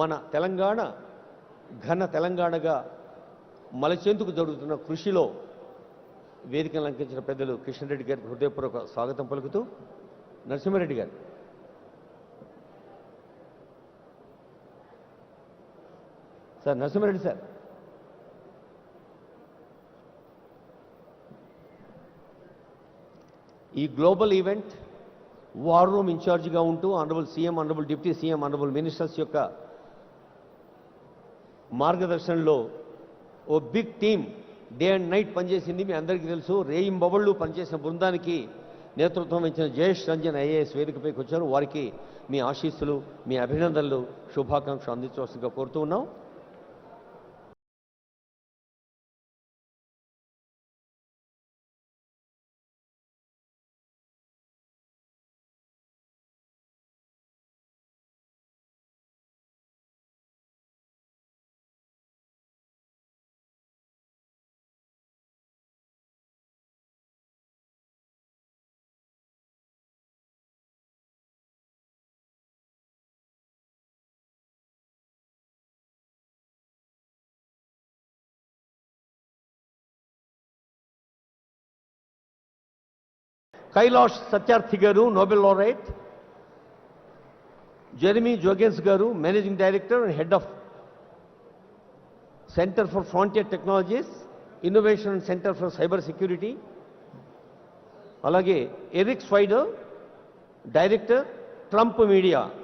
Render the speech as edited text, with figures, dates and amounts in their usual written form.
మన తెలంగాణ ఘన తెలంగాణగా మలచేందుకు జరుగుతున్న కృషిలో వేదికను అలంకరించిన పెద్దలు కిషన్ రెడ్డి గారికి హృదయపూర్వక స్వాగతం పలుకుతూ నరసింహారెడ్డి గారు సార్ నరసింహారెడ్డి సార్ ఈ గ్లోబల్ ఈవెంట్ వార్ రూమ్ ఇన్ఛార్జిగా ఉంటూ honourable CM, honourable deputy CM, honourable ministers యొక్క మార్గదర్శనంలో ఓ big team day and night పనిచేసింది. మీ అందరికీ తెలుసు. రేయింబవళ్ళు పనిచేసిన బృందానికి నేతృత్వం వహించిన జయేష్ రంజన్ ఐఏఎస్ వేదికపైకి వచ్చారు. వారికి మీ ఆశీస్సులు, మీ అభినందనలు, శుభాకాంక్షలు అందించవలసిందిగా కోరుతూ ఉన్నాం. కైలాష్ సత్యార్థి గారు, నోబెల్ లారెట్. జెరెమీ జోగెన్స్ గారు, managing director and head of centre for frontier technologies, innovation centre for cyber security. అలాగే ఎరిక్ స్వైడర్, డైరెక్టర్, ట్రంప్ మీడియా.